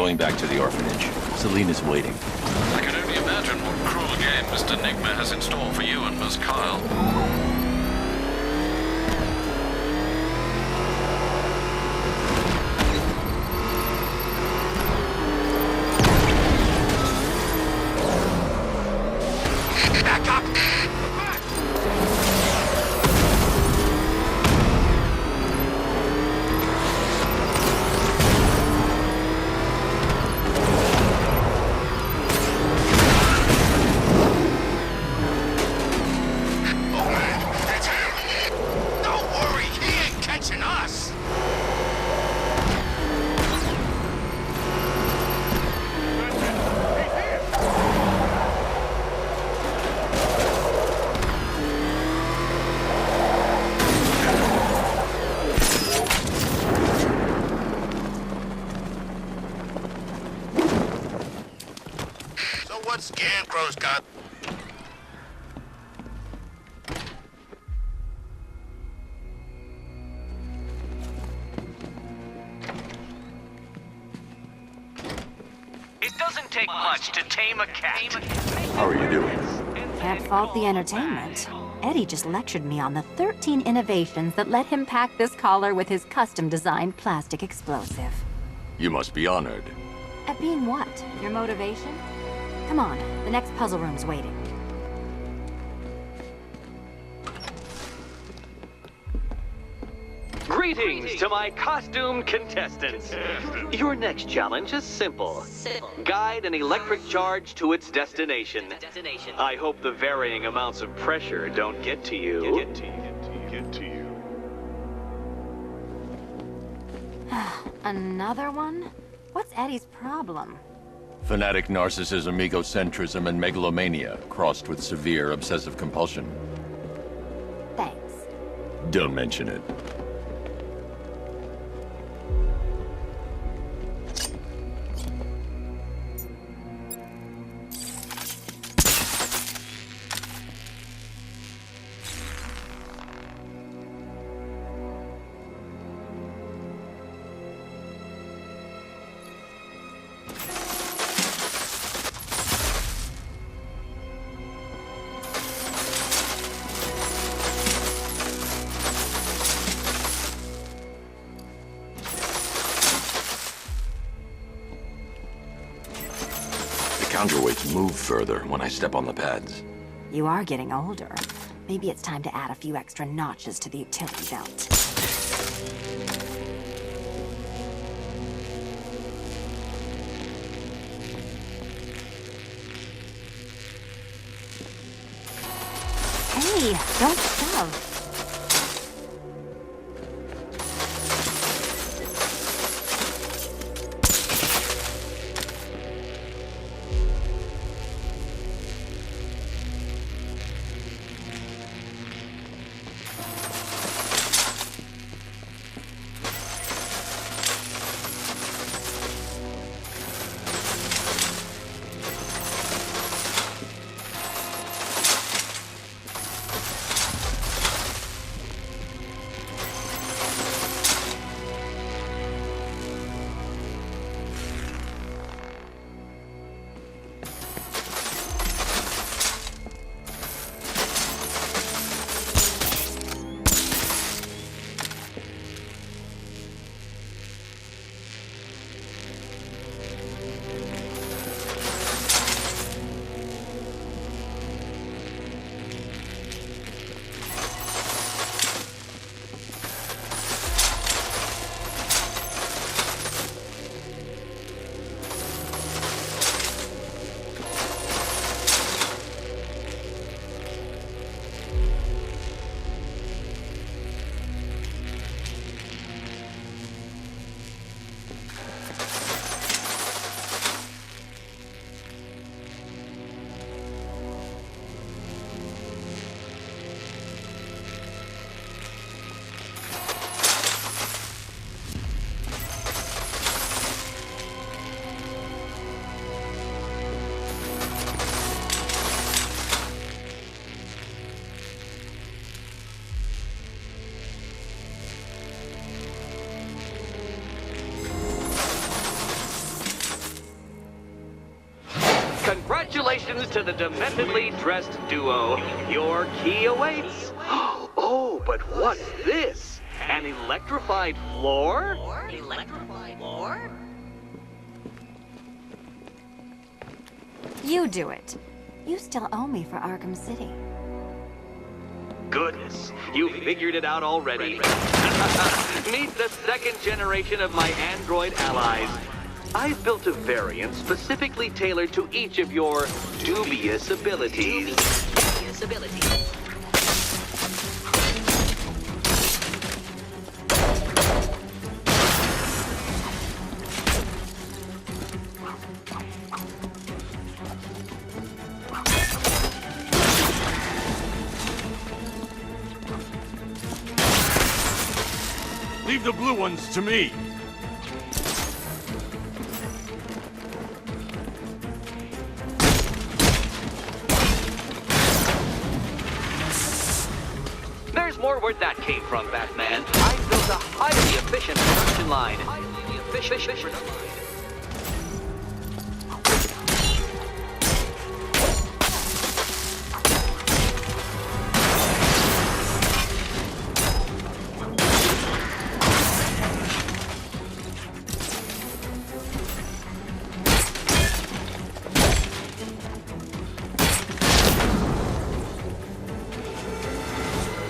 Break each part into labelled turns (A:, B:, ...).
A: going back to the orphanage. Celine is waiting.
B: I can only imagine what cruel game Mr. Nigma has in store for you and Miss Kyle.
C: Back up! What Scarecrow's got?
D: It doesn't take much to tame a cat.
A: How are you doing?
E: Can't fault the entertainment. Eddie just lectured me on the 13 innovations that let him pack this collar with his custom-designed plastic explosive.
A: You must be honored.
E: At being what? Your motivation? Come on, the next puzzle room's waiting.
D: Greetings to my costume contestants. Your next challenge is simple. Guide an electric charge to its destination. I hope the varying amounts of pressure don't get to you.
E: Another one? What's Eddie's problem?
A: Fanatic narcissism, egocentrism, and megalomania, crossed with severe obsessive compulsion.
E: Thanks.
A: Don't mention it. Counterweights move further when I step on the pads.
E: You are getting older. Maybe it's time to add a few extra notches to the utility belt. Hey, don't shove.
D: Congratulations to the dementedly dressed duo. Your key awaits. Oh, but what's this? An electrified floor?
F: Electrified floor?
E: You do it. You still owe me for Arkham City.
D: Goodness, you figured it out already. Meet the second generation of my android allies. I've built a variant specifically tailored to each of your dubious abilities.
F: Dubious abilities.
A: Leave the blue ones to me.
D: There's more where that came from, Batman. I built a highly efficient production line.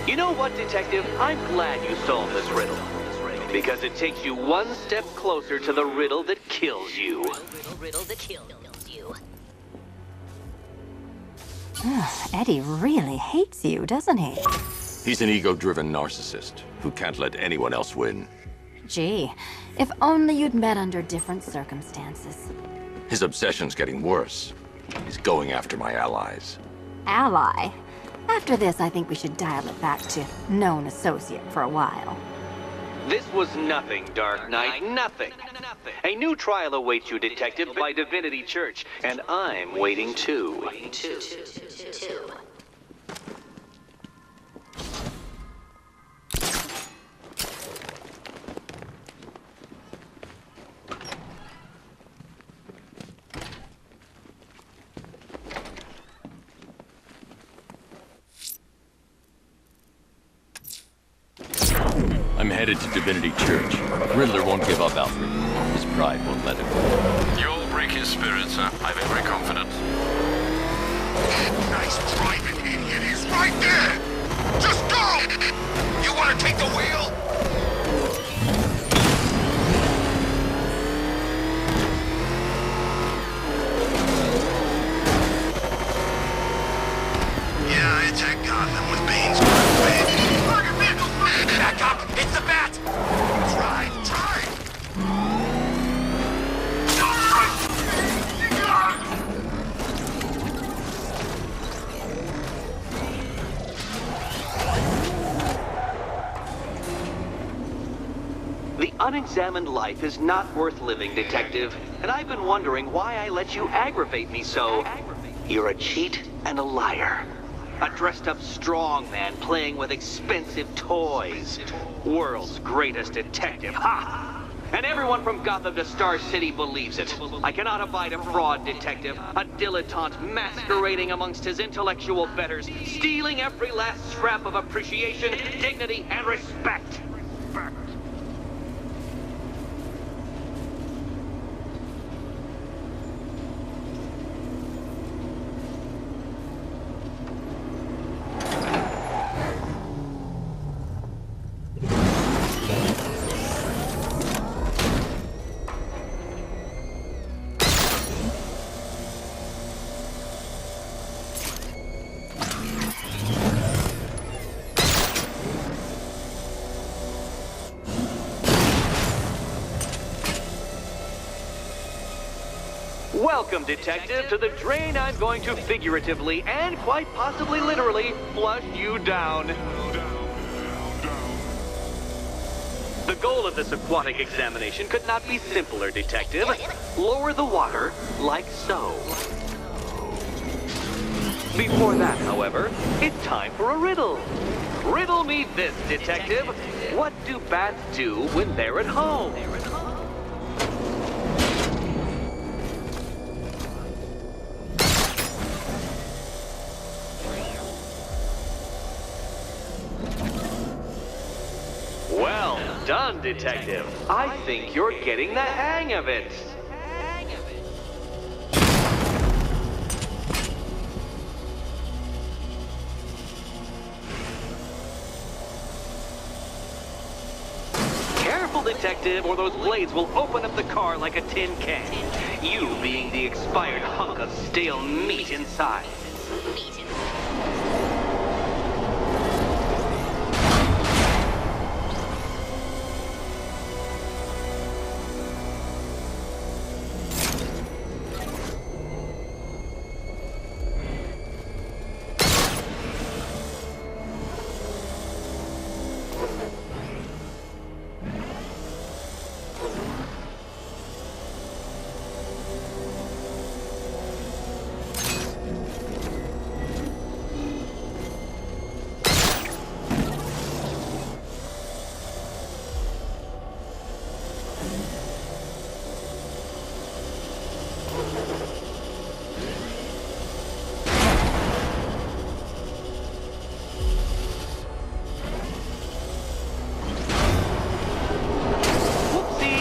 D: You know what, Detective? I'm glad you solved this riddle. Because it takes you one step closer to the riddle that kills you.
F: Riddle that kills you.
E: Eddie really hates you, doesn't he?
A: He's an ego-driven narcissist who can't let anyone else win.
E: Gee, if only you'd met under different circumstances.
A: His obsession's getting worse. He's going after my allies.
E: Ally? After this, I think we should dial it back to known associate for a while.
D: This was nothing, Dark Knight. Nothing. A new trial awaits you, Detective, by Divinity Church, and I'm waiting too.
A: I'm headed to Divinity Church. Riddler won't give up, Alfred. His pride won't let him.
B: You'll break his spirit, sir. I'm very confident.
C: Nice driving, idiot. He's right there. Just go. You want to take the wheel? Yeah, it's at Gotham with Bane's back up! It's the bat! Drive!
D: The unexamined life is not worth living, Detective. And I've been wondering why I let you aggravate me so. You're a cheat and a liar. A dressed-up strongman playing with expensive toys. World's greatest detective, ha! And everyone from Gotham to Star City believes it. I cannot abide a fraud detective, a dilettante masquerading amongst his intellectual betters, stealing every last scrap of appreciation, dignity, and respect. Welcome, Detective, to the drain I'm going to figuratively and quite possibly literally flush you down. The goal of this aquatic examination could not be simpler, Detective. Lower the water like so. Before that, however, it's time for a riddle. Riddle me this, Detective. What do bats do when they're at home? done, Detective. I think you're getting the hang of it. Careful, Detective, or those blades will open up the car like a tin can. You being the expired hunk of stale meat inside.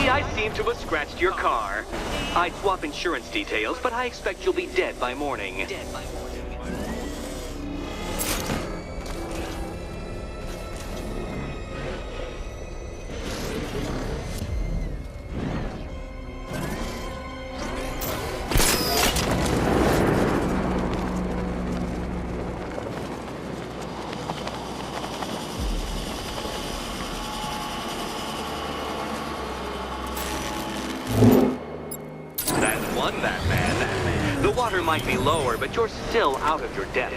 D: I seem to have scratched your car. I'd swap insurance details, but I expect you'll be dead by morning. Batman. The water might be lower, but you're still out of your depth.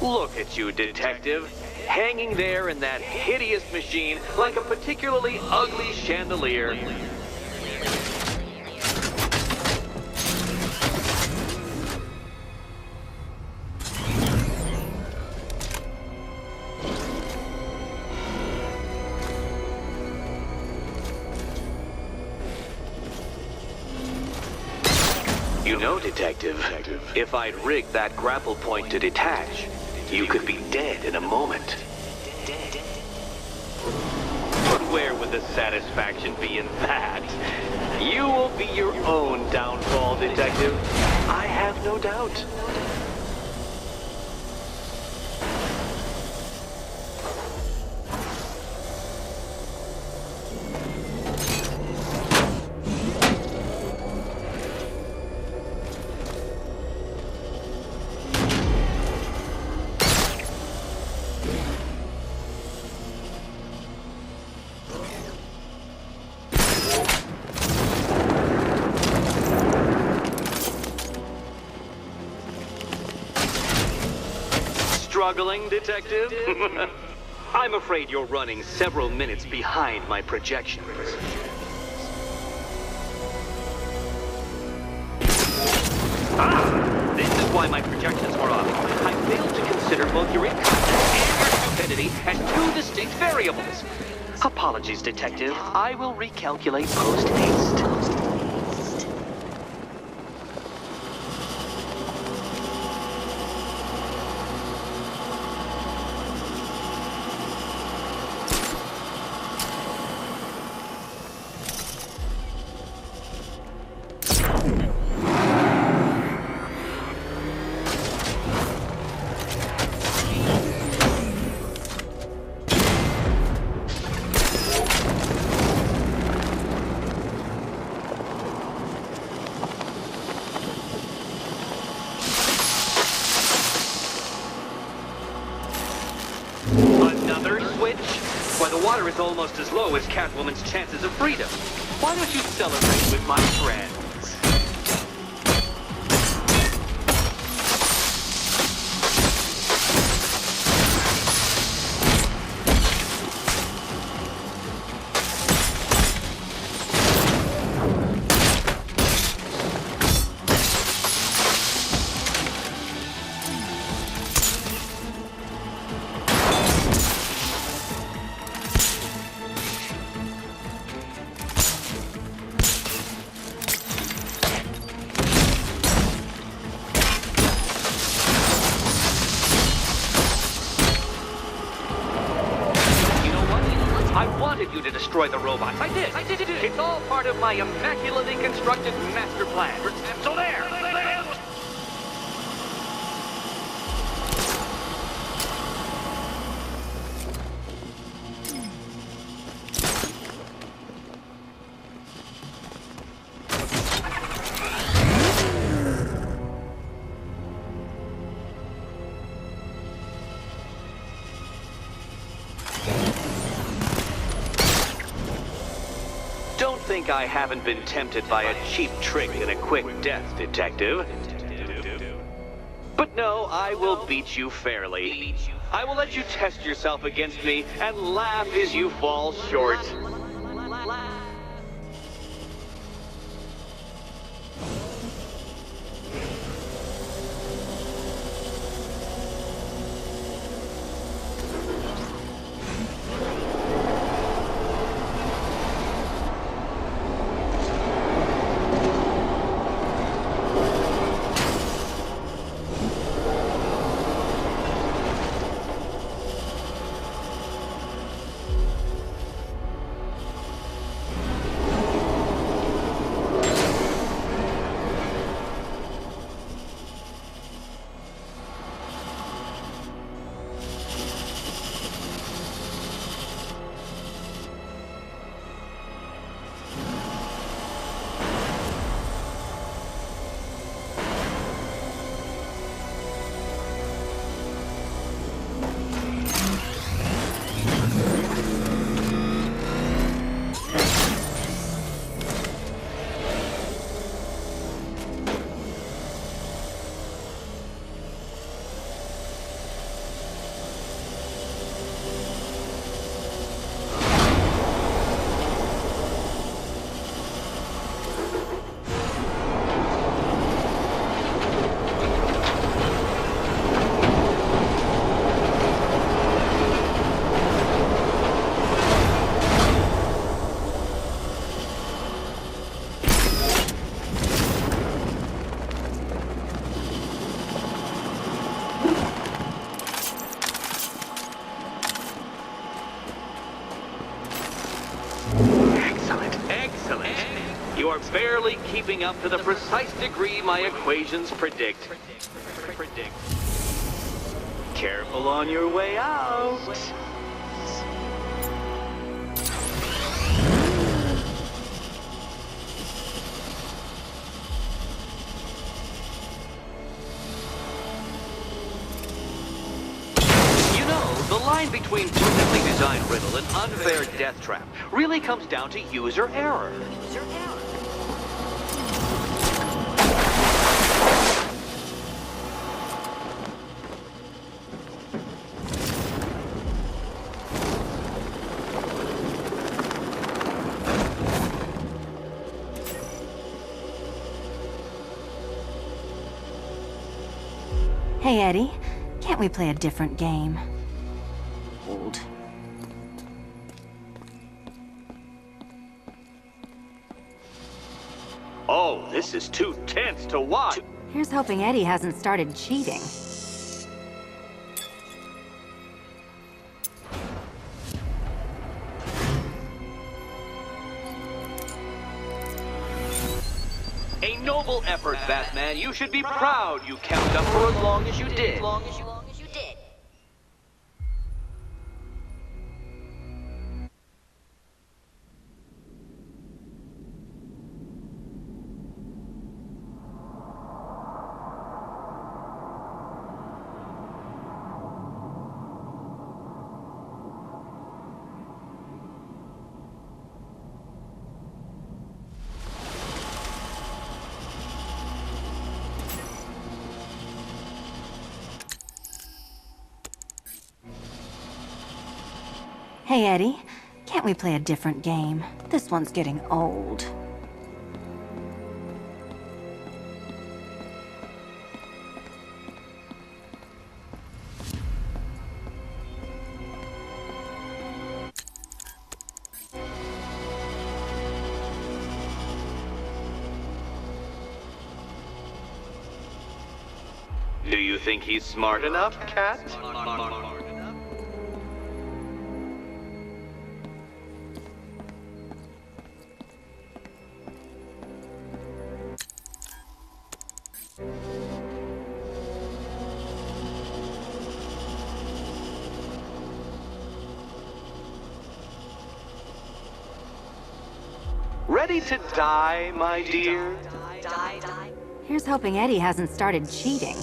D: Look at you, Detective. Hanging there in that hideous machine like a particularly ugly chandelier. You know, Detective, if I'd rigged that grapple point to detach, you could be dead in a moment. But where would the satisfaction be in that? You will be your own downfall, Detective. I have no doubt. Struggling, Detective? I'm afraid you're running several minutes behind my projections. This is why my projections were off. I failed to consider both your incompetence and your stupidity as two distinct variables. Apologies, Detective. I will recalculate post-haste. Another switch? Why, the water is almost as low as Catwoman's chances of freedom. Why don't you celebrate with my friends? destroy the robots. I did. It's all part of my immaculately constructed master plan. So there. Don't think I haven't been tempted by a cheap trick and a quick death, Detective. But no, I will beat you fairly. I will let you test yourself against me and laugh as you fall short. You are barely keeping up to the precise degree my equations predict. Careful on your way out. You know, the line between perfectly designed riddle and unfair death trap really comes down to user error.
E: Hey, Eddie, can't we play a different game? Old.
D: Oh, this is too tense to watch.
E: Here's hoping Eddie hasn't started cheating.
D: A noble effort, Batman. You should be proud you kept up for as long as you did.
E: Hey, Eddie, can't we play a different game? This one's getting old.
D: Do you think he's smart enough, Cat? Ready to die, my dear?
F: Die.
E: Here's hoping Eddie hasn't started cheating.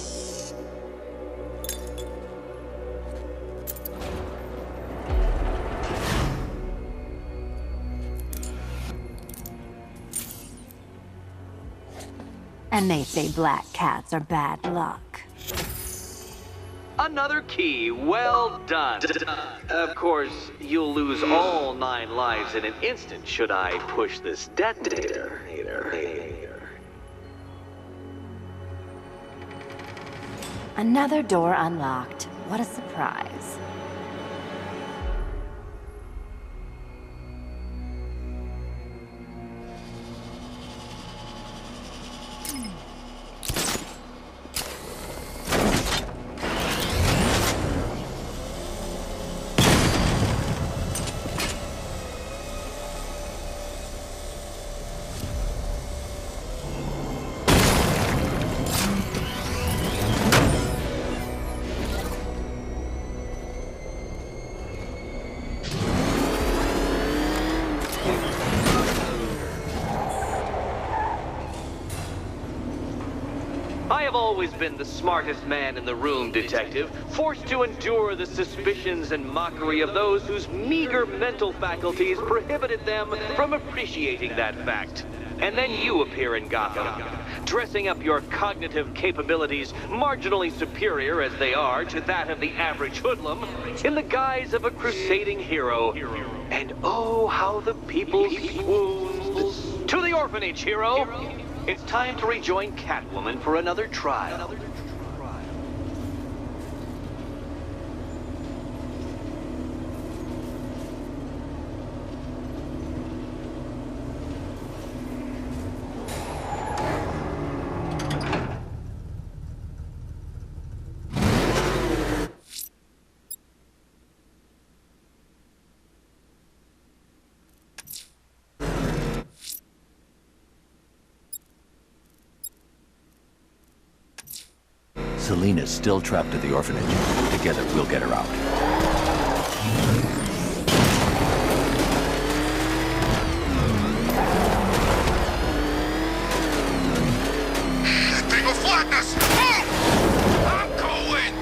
E: And they say black cats are bad luck.
D: Another key. Well done. Of course, you'll lose all 9 lives in an instant should I push this detonator.
E: Another door unlocked. What a surprise.
D: I have always been the smartest man in the room, Detective, forced to endure the suspicions and mockery of those whose meager mental faculties prohibited them from appreciating that fact. And then you appear in Gotham, dressing up your cognitive capabilities marginally superior as they are to that of the average hoodlum, in the guise of a crusading hero. And oh, how the people swooned. To the orphanage, hero! It's time to rejoin Catwoman for another trial.
A: Selena's still trapped at the orphanage. Together, we'll get her out.
C: That thing will flatten us! Move! I'm going!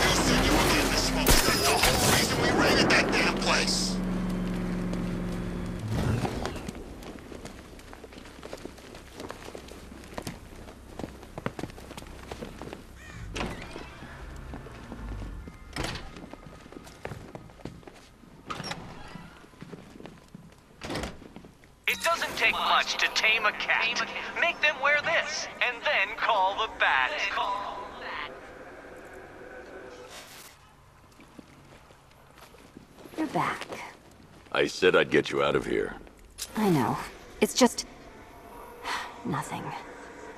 C: You said you were getting the smoke. That's the whole reason we raided that damn place.
D: It doesn't take much to tame a cat. Make them wear this, and then call the bat.
E: You're back.
A: I said I'd get you out of here.
E: I know. It's just... nothing.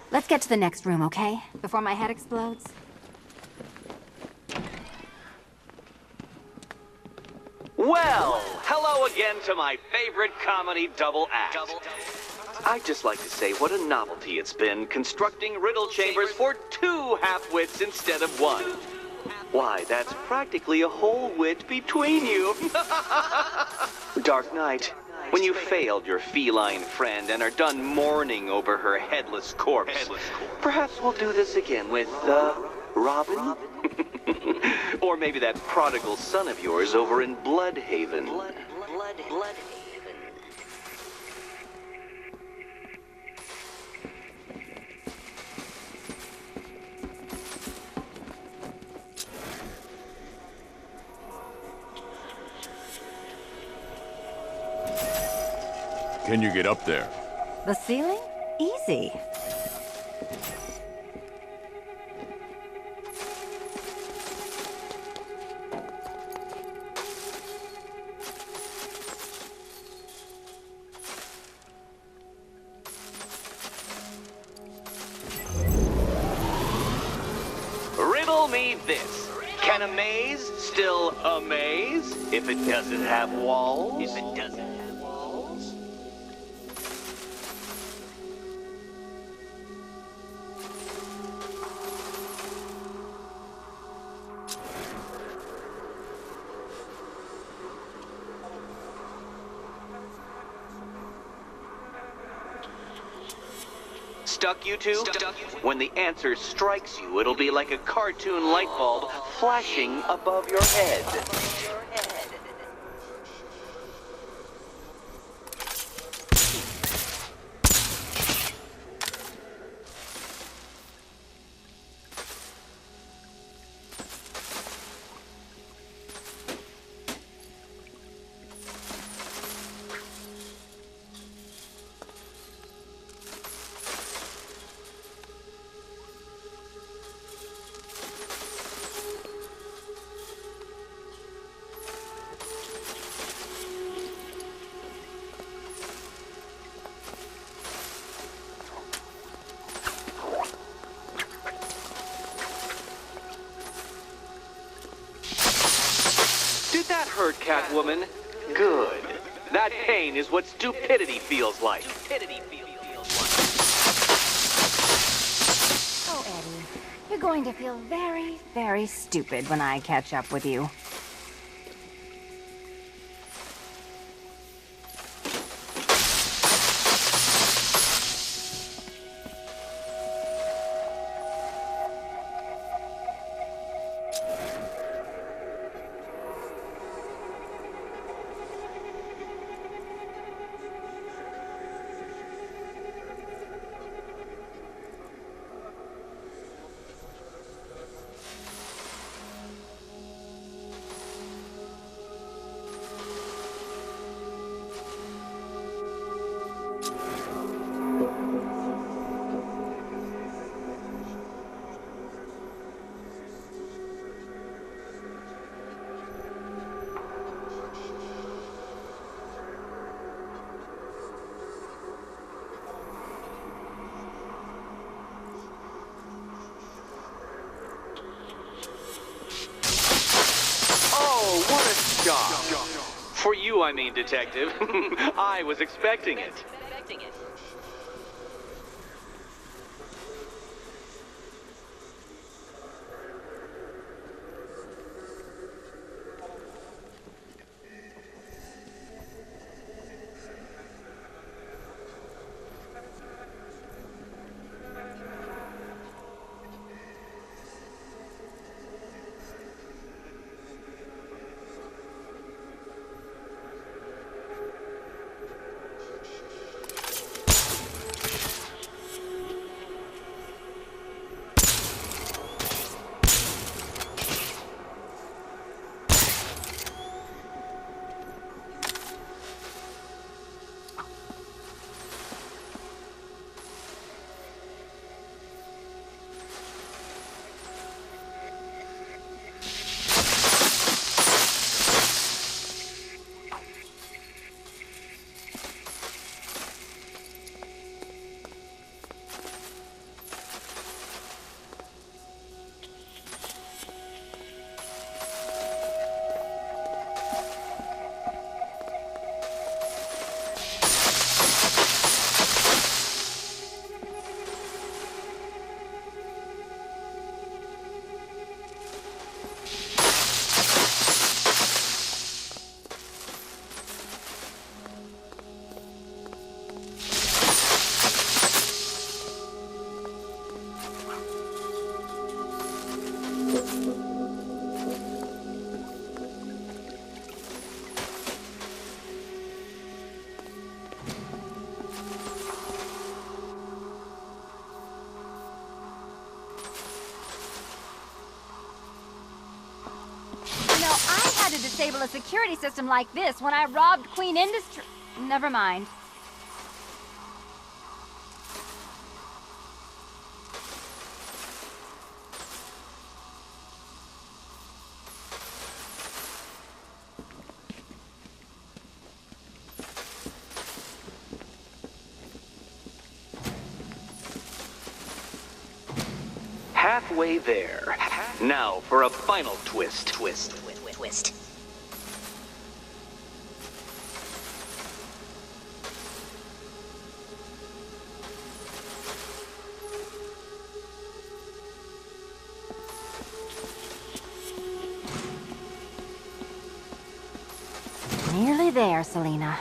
E: Let's get to the next room, okay? Before my head explodes.
D: Well, hello again to my favorite comedy double act. I'd just like to say what a novelty it's been constructing riddle chambers for 2 half-wits instead of 1. Why, that's practically a whole wit between you. Dark Knight, when you failed your feline friend and are done mourning over her headless corpse, perhaps we'll do this again with, Robin? Or maybe that prodigal son of yours over in Bloodhaven.
F: Bloodhaven.
A: Can you get up there?
E: The ceiling? Easy.
D: Riddle me this. Can a maze still amaze if it doesn't have walls? If it doesn't have walls? Stuck, you two? When the answer strikes you, it'll be like a cartoon light bulb flashing above your head. Did that hurt, Catwoman? Good. That pain is what stupidity feels like.
E: Oh, Eddie, you're going to feel very, very stupid when I catch up with you.
D: What a shock. For you, I mean, Detective. I was expecting it.
E: To disable a security system like this when I robbed Queen Industry. Never mind.
D: Halfway there. Now for a final twist. Twist.
E: Nearly there, Selena.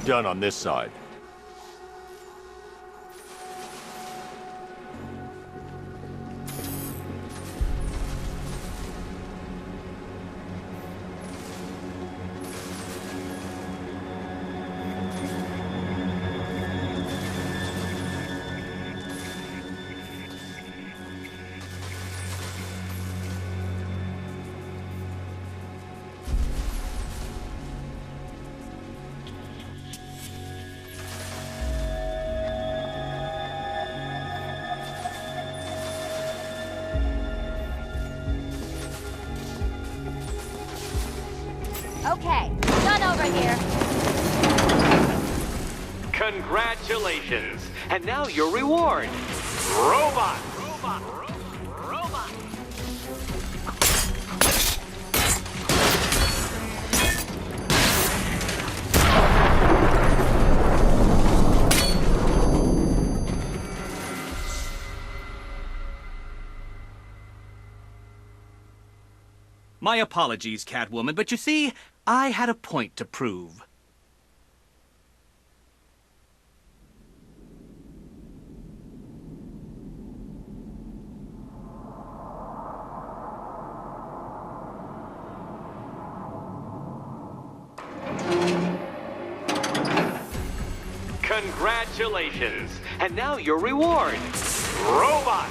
A: Done on this side.
E: Okay, done over here.
D: Congratulations! And now your reward. Robot!
G: My apologies, Catwoman, but you see, I had a point to prove.
D: Congratulations! And now your reward. Robot!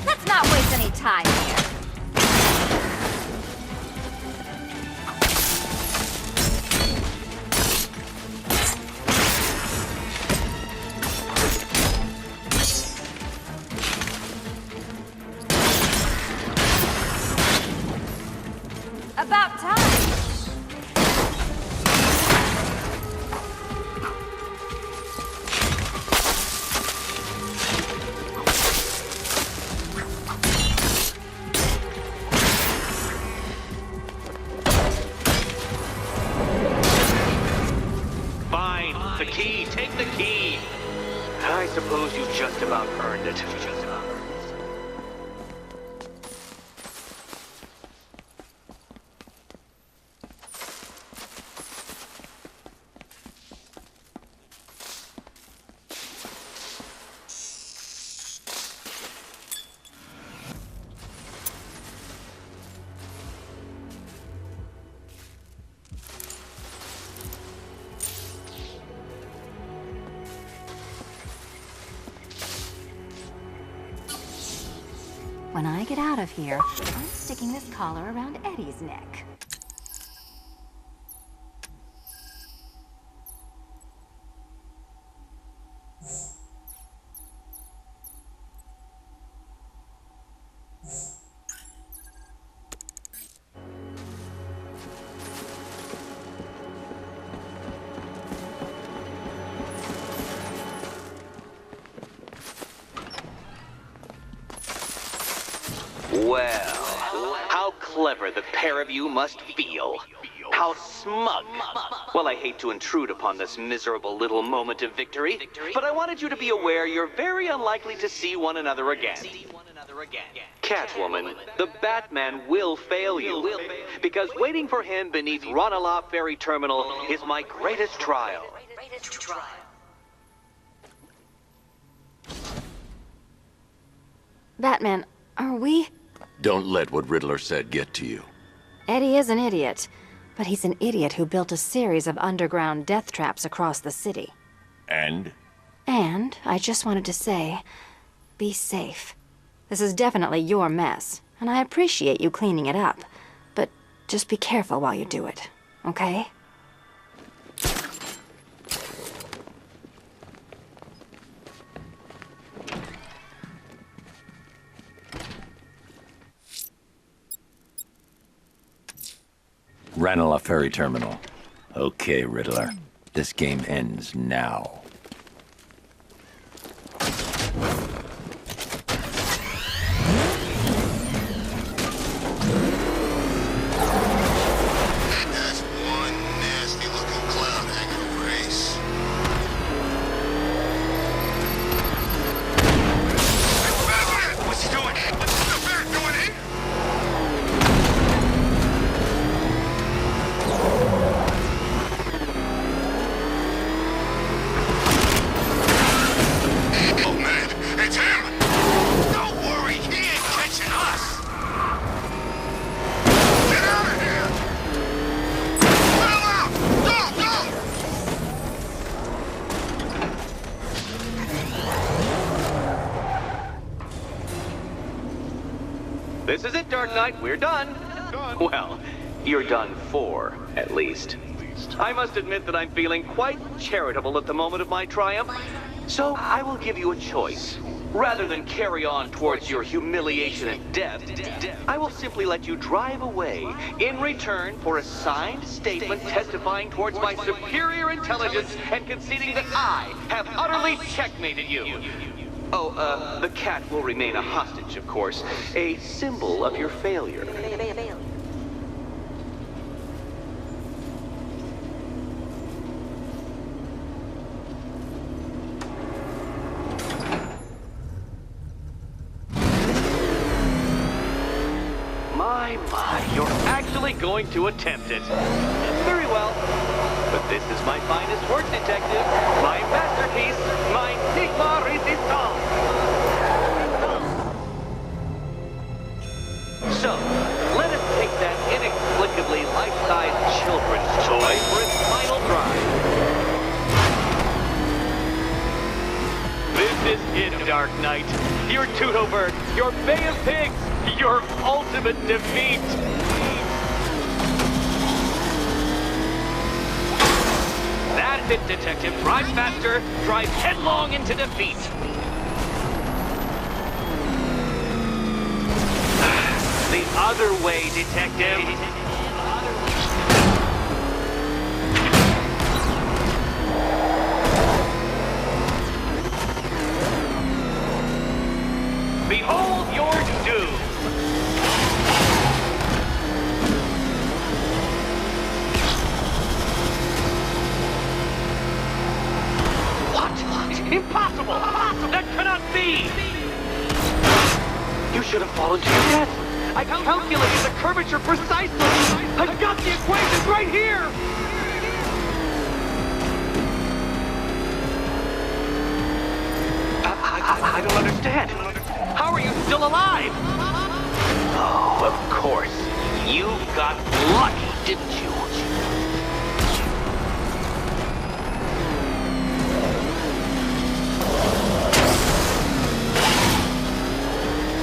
E: Let's not waste any time here. About time.
D: Fine. The key. Take the key. I suppose you just about earned it.
E: When I get out of here, I'm sticking this collar around Eddie's neck.
D: Well, how clever the pair of you must feel. How smug. Well, I hate to intrude upon this miserable little moment of victory, but I wanted you to be aware you're very unlikely to see one another again. Catwoman, the Batman will fail you, because waiting for him beneath Ranelagh Ferry Terminal is my greatest trial.
E: Batman, are we?
A: Don't let what Riddler said get to you.
E: Eddie is an idiot, but he's an idiot who built a series of underground death traps across the city.
A: And?
E: And I just wanted to say, be safe. This is definitely your mess, and I appreciate you cleaning it up. But just be careful while you do it, okay?
A: Ranelagh Ferry Terminal. Okay, Riddler. This game ends now.
C: That's one nasty-looking cloud hanging over Ace. Hey, Batman! What's he doing? What's the bear doing here? Oh, man, it's him! Don't worry, he ain't catching us! Get out of here! Bail out! Go, go!
D: This is it, Dark Knight. We're done. Well, you're done for, at least. I must admit that I'm feeling quite charitable at the moment of my triumph. So I will give you a choice. Rather than carry on towards your humiliation and death, I will simply let you drive away in return for a signed statement testifying towards my superior intelligence and conceding that I have utterly checkmated you. Oh, the cat will remain a hostage, of course. A symbol of your failure. My, you're actually going to attempt it. Very well. But this is my finest work, detective. My masterpiece, my Enigma Resistance. So, let us take that inexplicably life-size children's toy for its final drive. This is it, Dark Knight. Your Tootleberg, your Bay of Pigs, your ultimate defeat. That's it, Detective. Drive faster. Drive headlong into defeat. The other way, Detective. Behold your doom. What? Impossible! That cannot be! You should have fallen to your death. I calculated the curvature precisely. I've got the equation right here. I don't understand. How are you still alive? Oh, of course. You got lucky, didn't you?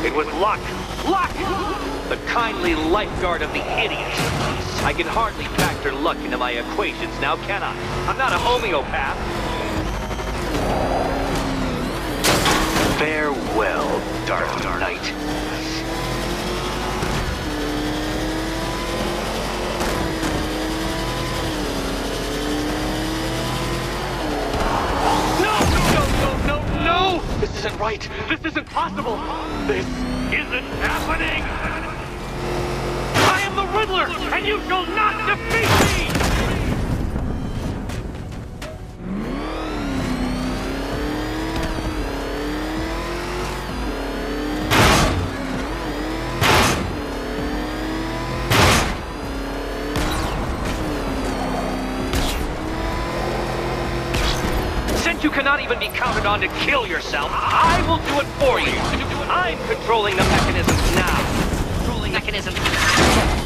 D: It was luck. Luck! The kindly lifeguard of the idiot. I can hardly factor luck into my equations now, can I? I'm not a homeopath. Farewell, Dark Knight. No! This isn't right. This isn't possible. This isn't happening. I am the Riddler, and you shall not defeat me! You cannot even be counted on to kill yourself. I will do it for you. I'm controlling the mechanisms now. Controlling mechanisms now.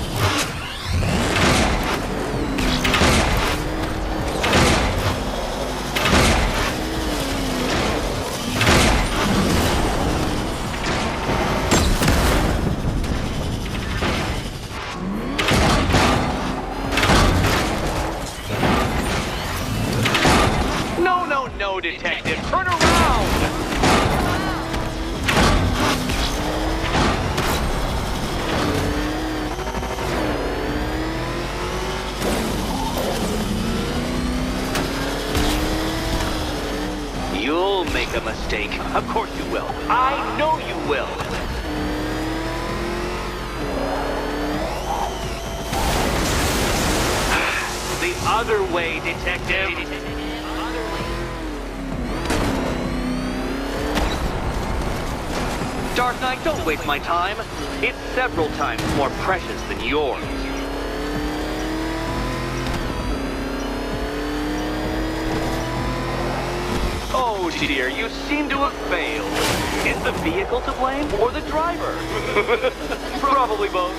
D: No, Detective, turn around! You'll make a mistake. Of course you will. I know you will. The other way, Detective. Dark Knight, don't waste my time. It's several times more precious than yours. Oh dear, you seem to have failed. Is the vehicle to blame or the driver? Probably both.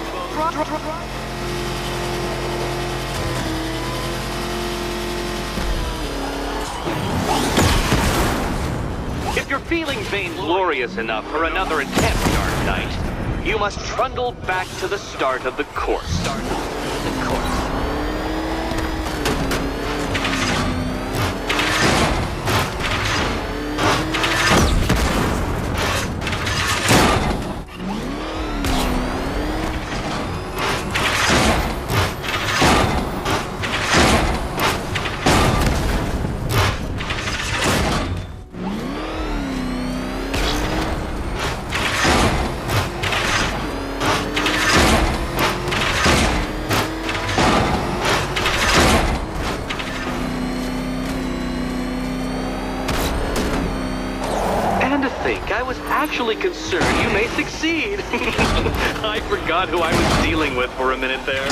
D: If you're feeling vainglorious enough for another attempt, Dark Knight, you must trundle back to the start of the course. I was actually concerned you may succeed. I forgot who I was dealing with for a minute there.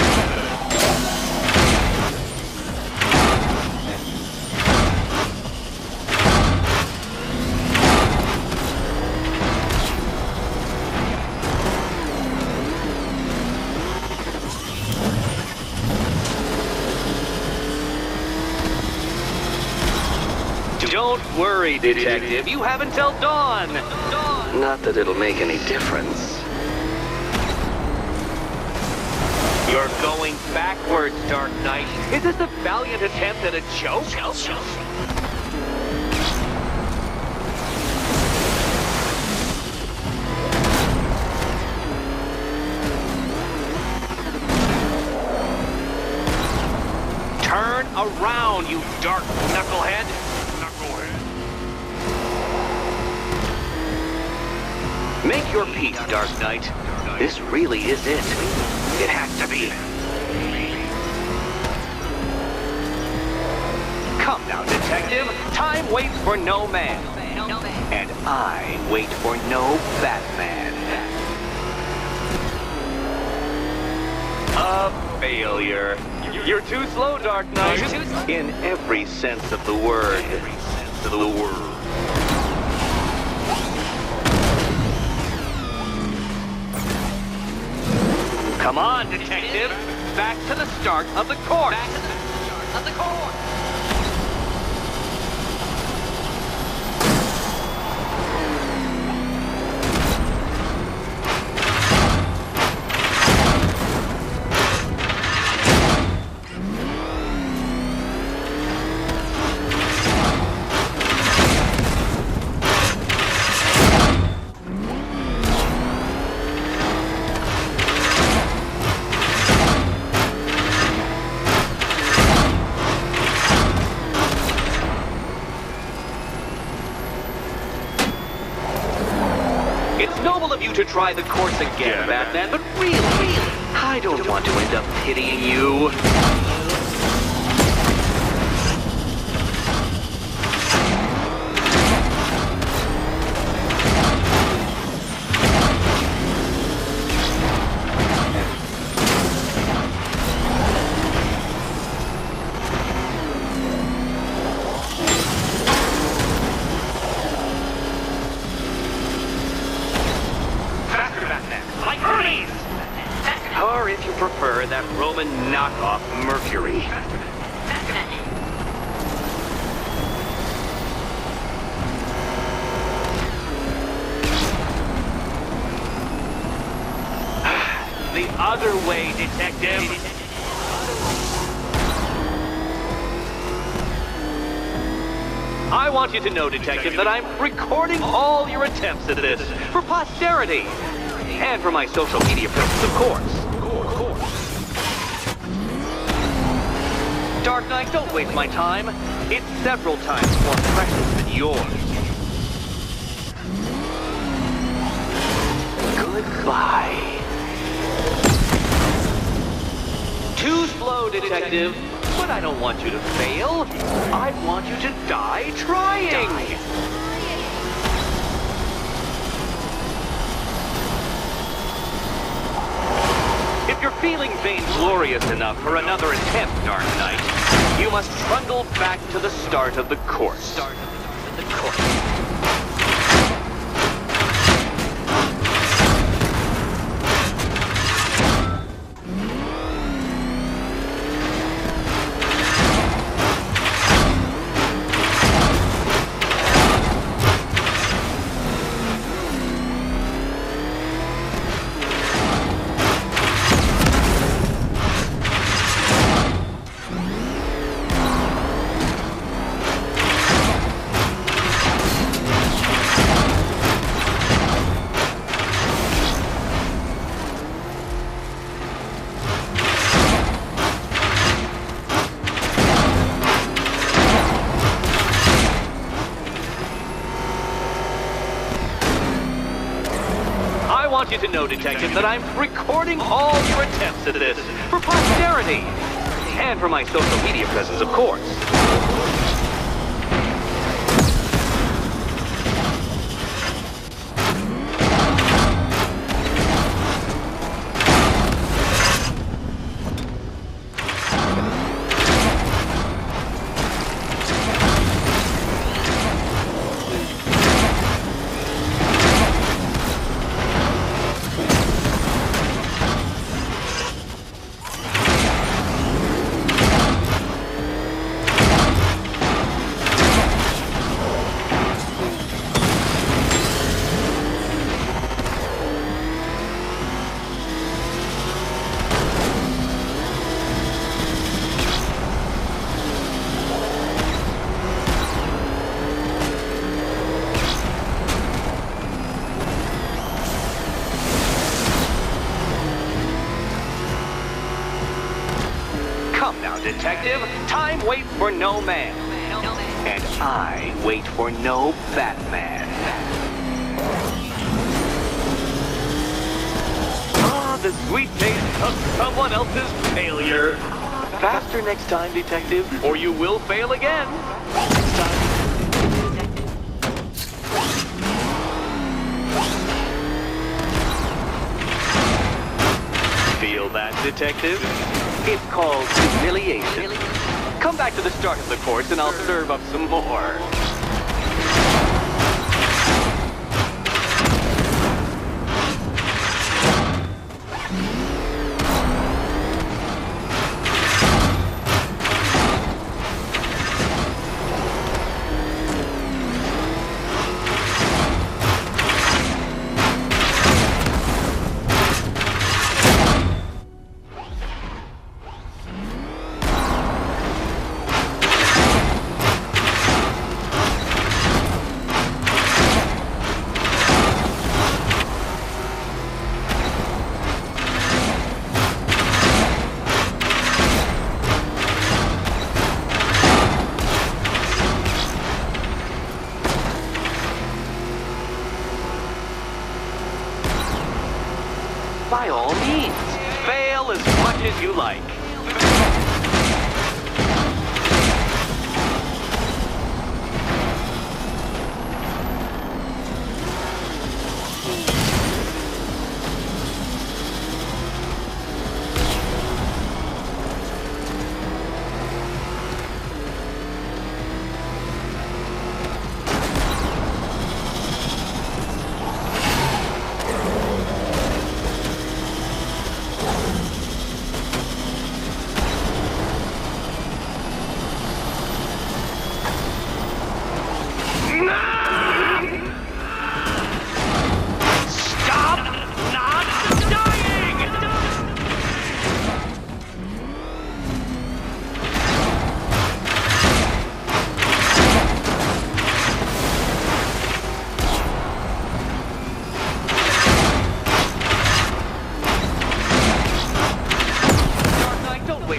D: Don't worry, Detective. You have until dawn. Not that it'll make any difference. You're going backwards, Dark Knight. Is this a valiant attempt at a joke? Turn around, you dark knucklehead. Make your peace, Dark Knight. This really is it. It has to be. Come now, Detective. Time waits for no man. And I wait for no Batman. A failure. You're too slow, Dark Knight. In every sense of the word. Come on, Detective. Back to the start of the course. try the course again, Batman, but really, I don't want to end up pitying you. Or if you prefer, that Roman knockoff Mercury. The other way, Detective. I want you to know, Detective, that I'm recording all your attempts at this for posterity. And for my social media posts, of course. Dark Knight, don't waste my time. It's several times more precious than yours. Goodbye. Too slow, Detective. But I don't want you to fail. I want you to die trying. If you're feeling vainglorious enough for another attempt, Dark Knight, you must trundle back to the start of the course. I want you to know, Detective, that I'm recording all your attempts at this for posterity. And for my social media presence, of course. Come now, Detective. Time waits for no man. And I wait for no Batman. Ah, the sweet taste of someone else's failure. Faster next time, Detective, or you will fail again. Next time. Feel that, Detective? It's called humiliation. Come back to the start of the course and I'll serve up some more. Fail as much as you like.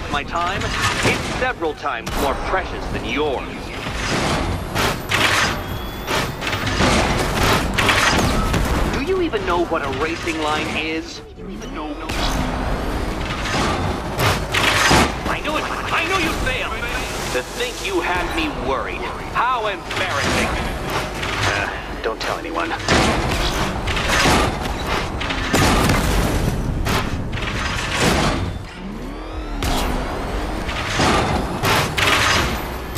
D: My time, it's several times more precious than yours. Do you even know what a racing line is? I knew you'd fail. To think you had me worried. How embarrassing. Don't tell anyone.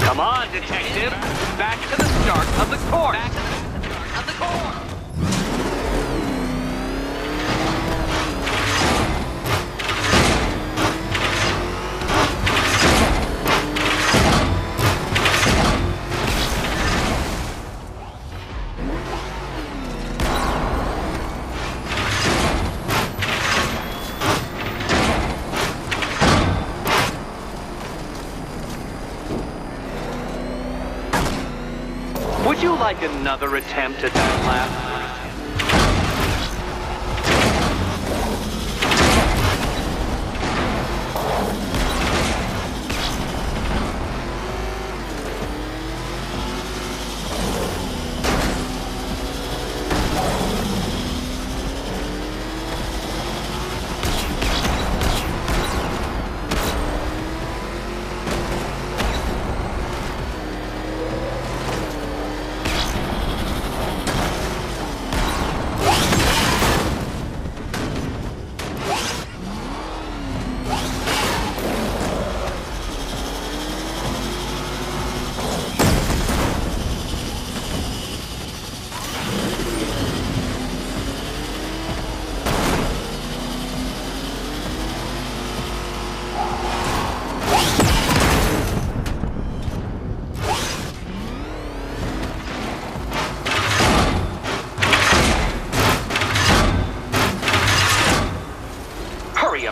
D: Come on, detective. Back to the start of the course. Back to the start of the course. Would you like another attempt at that lap?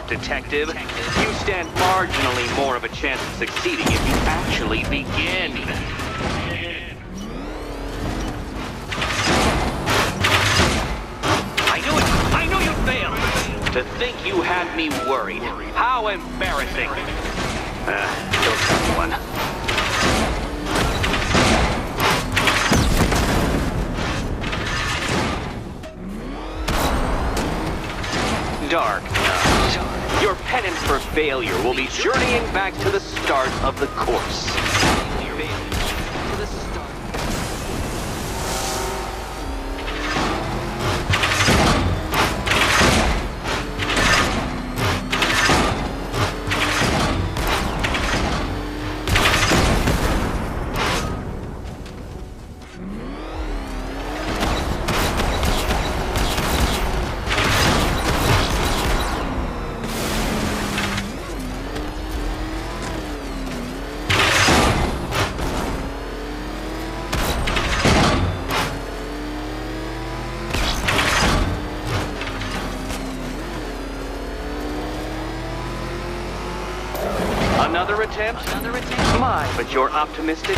D: Detective, you stand marginally more of a chance of succeeding if you actually begin. I knew you'd fail. To think you had me worried. How embarrassing. Don't tell anyone. Dark. Your penance for failure will be journeying back to the start of the course. Another attempt? My, but you're optimistic.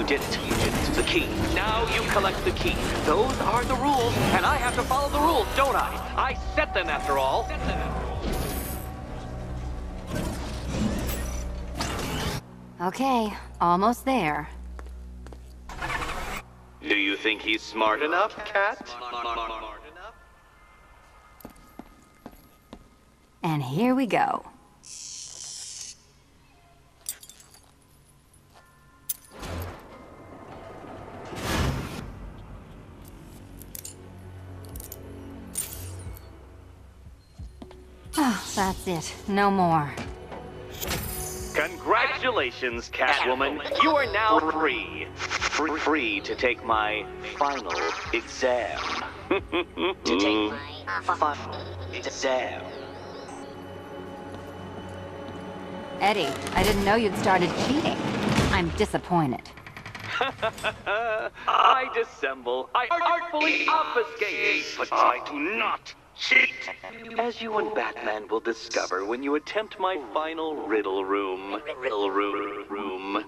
D: did it. The key. Now you collect the key. Those are the rules, and I have to follow the rules, don't I? I set them after all.
E: Okay, almost there.
D: Do you think he's smart enough, Cat?
E: And here we go. Oh, that's it. No more.
D: Congratulations, Catwoman. You are now free. Free to take my final exam.
F: To take my final
D: exam.
E: Eddie, I didn't know you'd started cheating. I'm disappointed.
D: I dissemble. I artfully obfuscate. But I do not cheat. As you and Batman will discover when you attempt my final riddle room. Riddle room.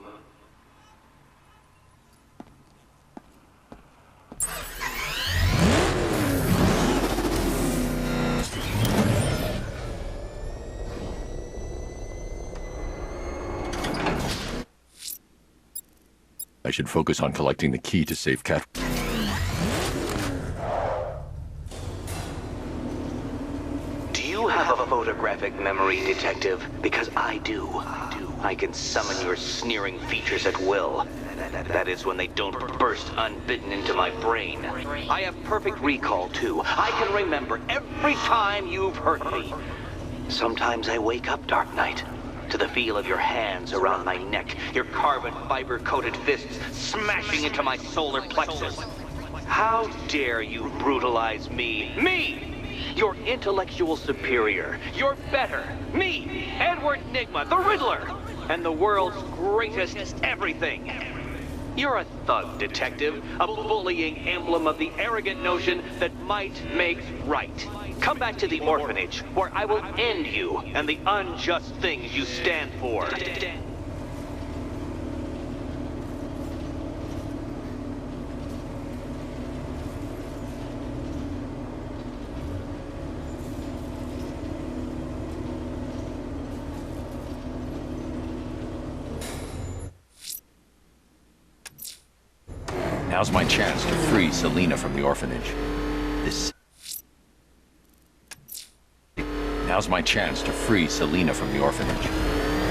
A: I should focus on collecting the key to save Cat.
D: Do you have a photographic memory, Detective? Because I do. I can summon your sneering features at will. That is when they don't burst unbidden into my brain. I have perfect recall, too. I can remember every time you've hurt me. Sometimes I wake up, Dark Knight, to the feel of your hands around my neck, your carbon fiber-coated fists smashing into my solar plexus. How dare you brutalize me? Me! Your intellectual superior. You're better. Me, Edward Nygma, the Riddler, and the world's greatest everything. You're a thug, Detective, a bullying emblem of the arrogant notion that might makes right. Come back to the orphanage, where I will end you and the unjust things you stand for.
A: Now's my chance to free Selina from the orphanage. Now's my chance to free Selina from the orphanage.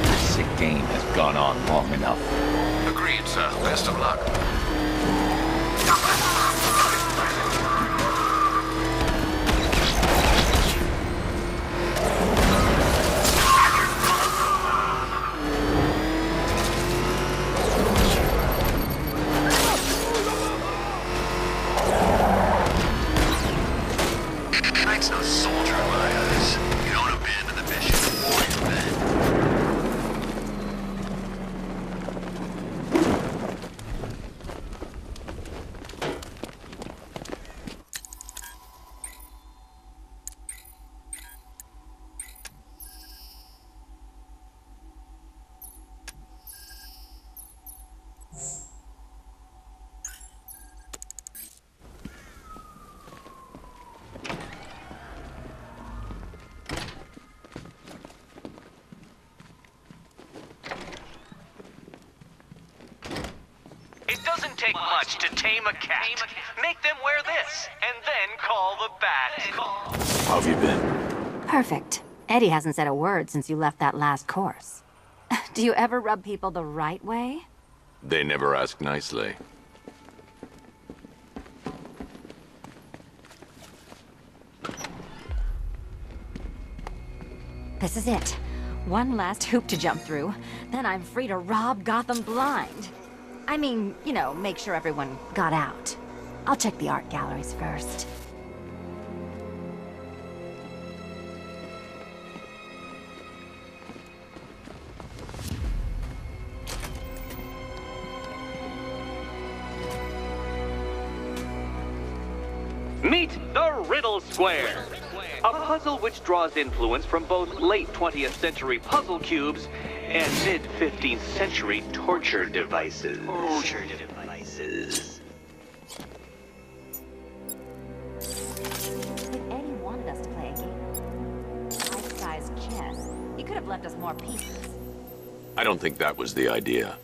A: This sick game has gone on long enough.
B: Agreed, sir. Best of luck.
C: Knight's no soldier in my eyes. You don't abandon the mission or your men.
D: It doesn't take much to tame a cat. Make them wear this, and then call the bat.
A: How have you been?
E: Perfect. Eddie hasn't said a word since you left that last course. Do you ever rub people the right way?
A: They never ask nicely.
E: This is it. One last hoop to jump through. Then I'm free to rob Gotham blind. I mean, you know, make sure everyone got out. I'll check the art galleries first.
D: Meet the Riddle Square, a puzzle which draws influence from both late 20th century puzzle cubes and mid-15th century torture devices.
E: If Eddie wanted us to play a game, life-size chess, he could have left us more pieces.
A: I don't think that was the idea.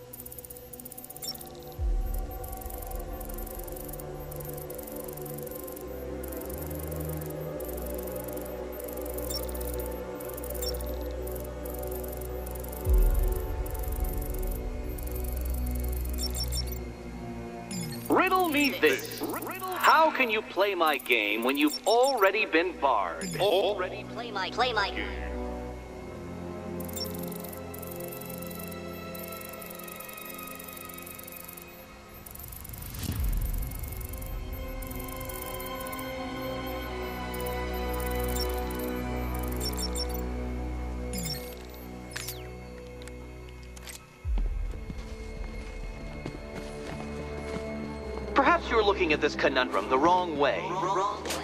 D: Riddle me this. How can you play my game when you've already been barred?
F: Play my game.
D: Perhaps you're looking at this conundrum the wrong way.
F: Wrong way.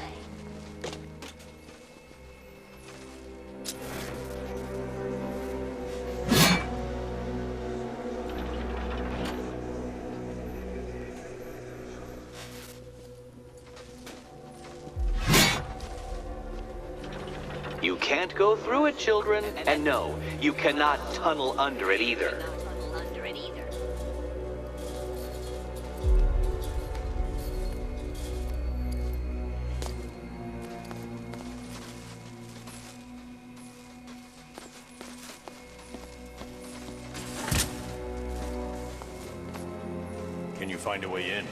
D: You can't go through it, children. And no, you cannot tunnel under it either.
F: Under it either.
A: Can you find a way in?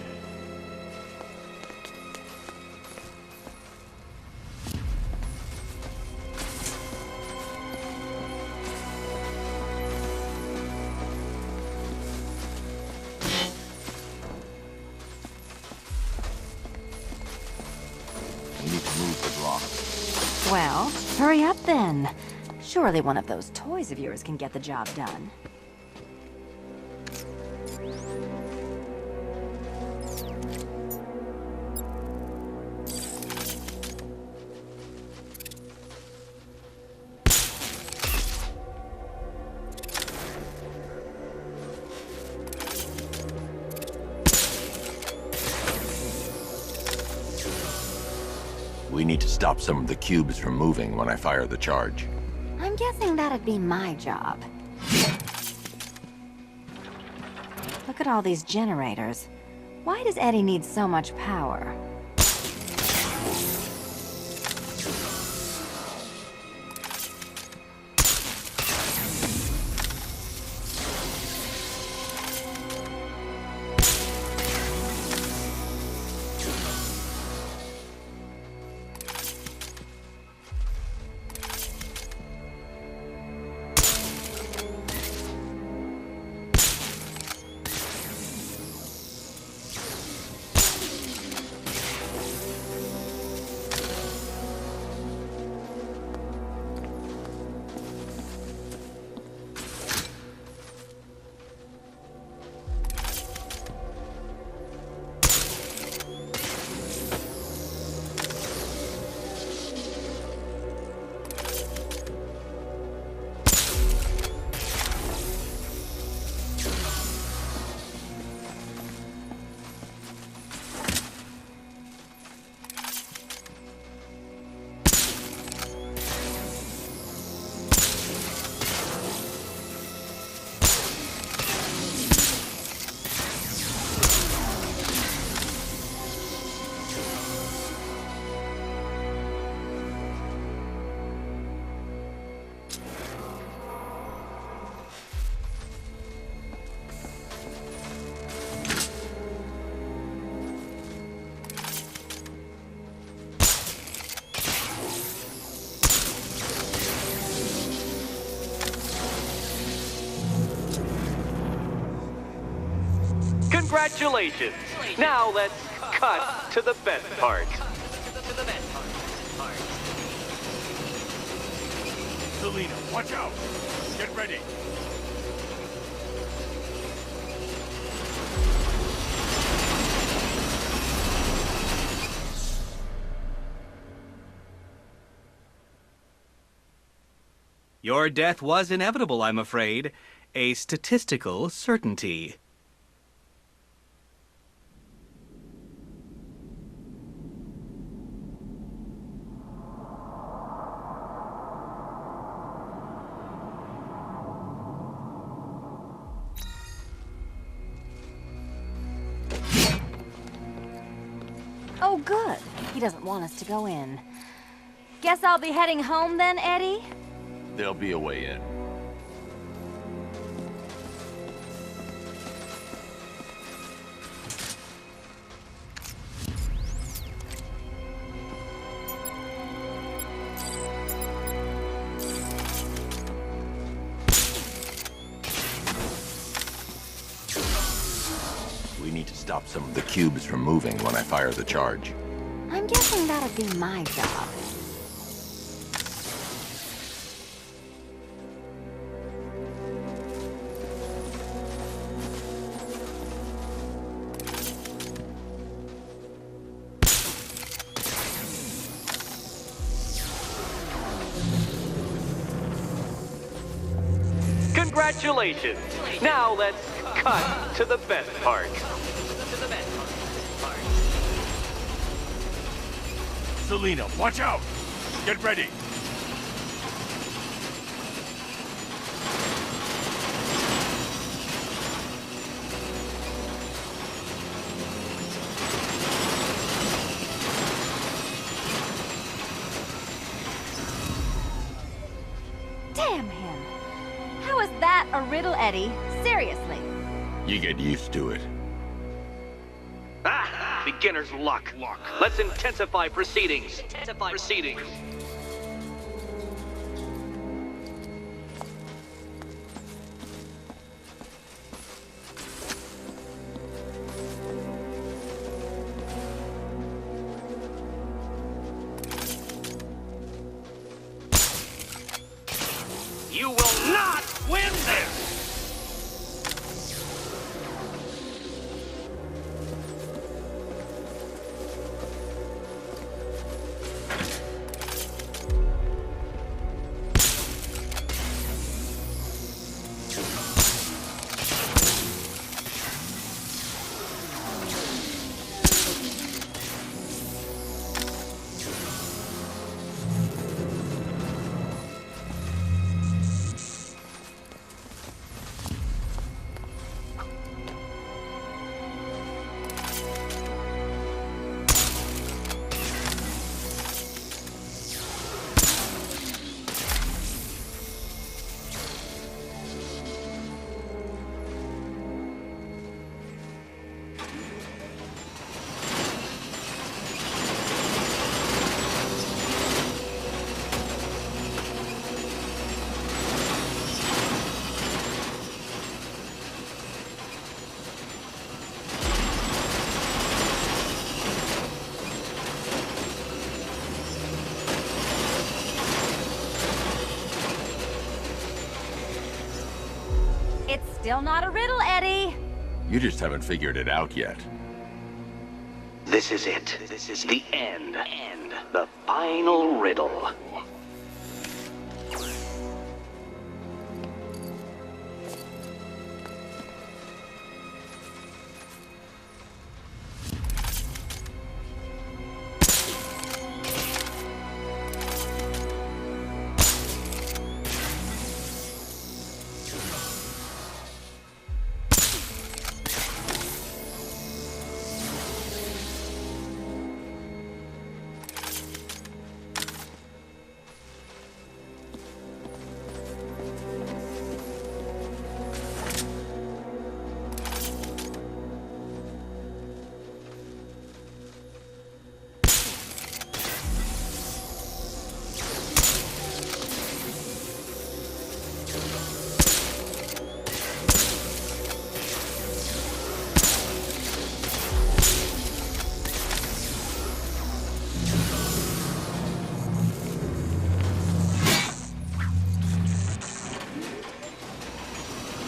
C: We need to move the block.
E: Well, hurry up then. Surely one of those toys of yours can get the job done.
A: We need to stop some of the cubes from moving when I fire the charge.
E: I'm guessing that'd be my job. Look at all these generators. Why does Eddie need so much power?
D: Congratulations! Now let's cut to the best part.
A: Selena, watch out! Get ready!
G: Your death was inevitable, I'm afraid. A statistical certainty.
E: Oh, good. He doesn't want us to go in. Guess I'll be heading home then, Eddie?
A: There'll be a way in. We need to stop some of the cubes from moving when I fire the charge.
E: I'm guessing that'll be my job.
D: Congratulations! Now let's cut to the best part.
A: Selena, watch out! Get ready!
E: Damn him. How is that a riddle, Eddie? Seriously.
A: You get used to it.
D: Ah! Beginner's luck. Let's intensify proceedings. You will not win this!
E: It's still not a riddle, Eddie.
A: You just haven't figured it out yet.
D: This is it. This is the end. The final riddle.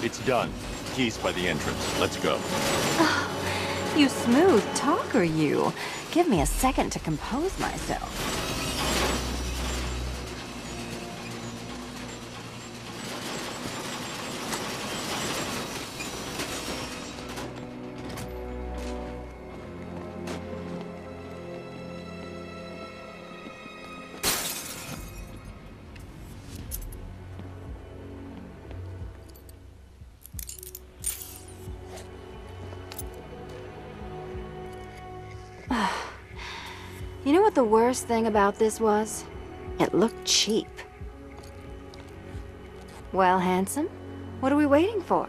A: It's done. Keys by the entrance. Let's go.
E: You smooth talker, you. Give me a second to compose myself. know what the worst thing about this was? It looked cheap. Well, handsome, what are we waiting for?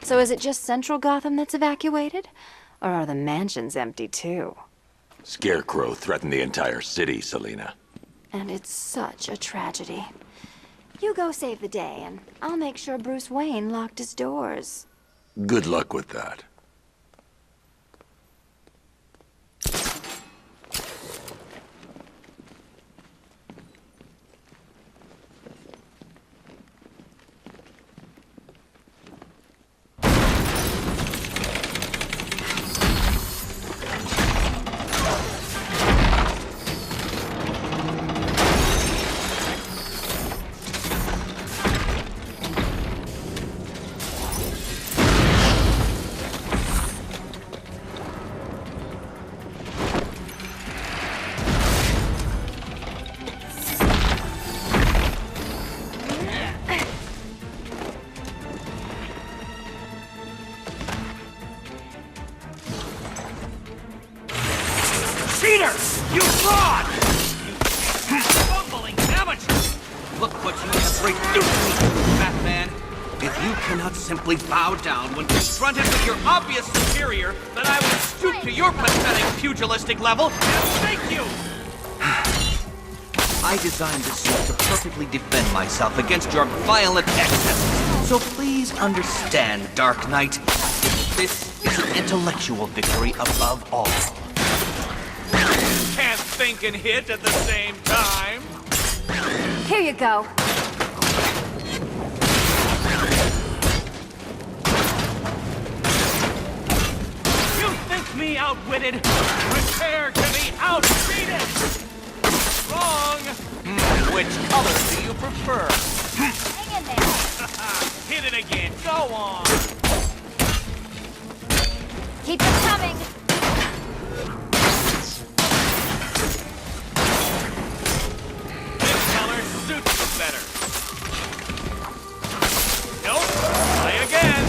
E: So is it just Central Gotham that's evacuated? Or are the mansions empty too?
C: Scarecrow threatened the entire city, Selina.
E: And it's such a tragedy. You go save the day, and I'll make sure Bruce Wayne locked his doors.
C: Good luck with that.
G: Cheaters! You fraud! You bumbling amateur! Look what you have reduced me to, Batman! If you cannot simply bow down when confronted with your obvious superior, then I will stoop to your pathetic pugilistic level and thank you! I designed this suit to perfectly defend myself against your violent excesses. So please understand, Dark Knight, this is an intellectual victory above all. Can't think and hit at the same time.
E: Here you go.
G: You think me outwitted? Prepare to be outtreated! Wrong! Which color do you prefer?
F: Hang in there.
G: Hit it again, go on!
F: Keep it coming.
G: This color suits you better. Nope, play again!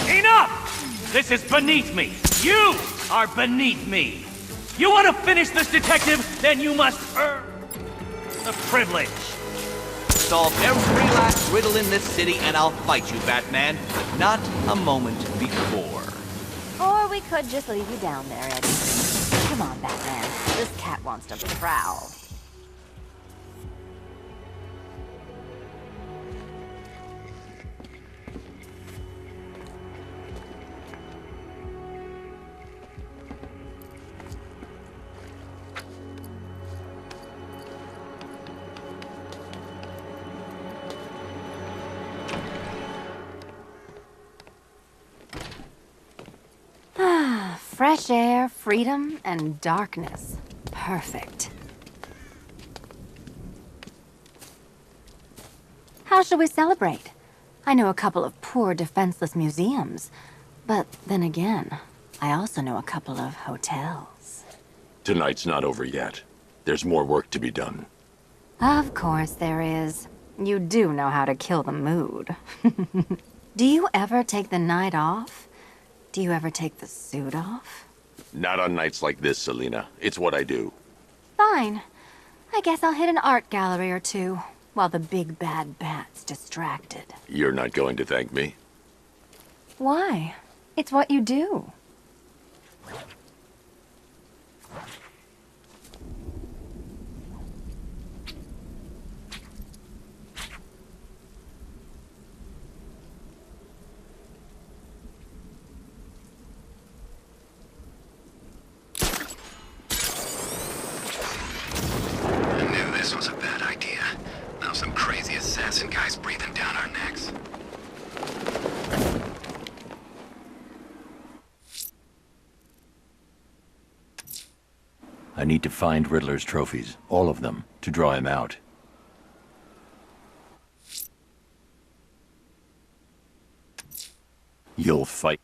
G: Enough! This is beneath me. You are beneath me. You want to finish this, detective? Then you must earn the privilege. Solve every last riddle in this city and I'll fight you, Batman. But not a moment before.
E: Or we could just leave you down there, Eddie. Come on, Batman. This cat wants to prowl. Fresh air, freedom, and darkness. Perfect. How shall we celebrate? I know a couple of poor, defenseless museums. But then again, I also know a couple of hotels.
C: Tonight's not over yet. There's more work to be done.
E: Of course there is. You do know how to kill the mood. Do you ever take the night off? Do you ever take the suit off?
A: Not on nights like this, Selena. It's what I do.
E: Fine. I guess I'll hit an art gallery or two, while the big bad bat's distracted.
A: You're not going to thank me?
E: Why? It's what you do.
C: I knew this was a bad idea. Now some crazy assassin guy's breathing down our necks.
A: I need to find Riddler's trophies. All of them. To draw him out. You'll fight.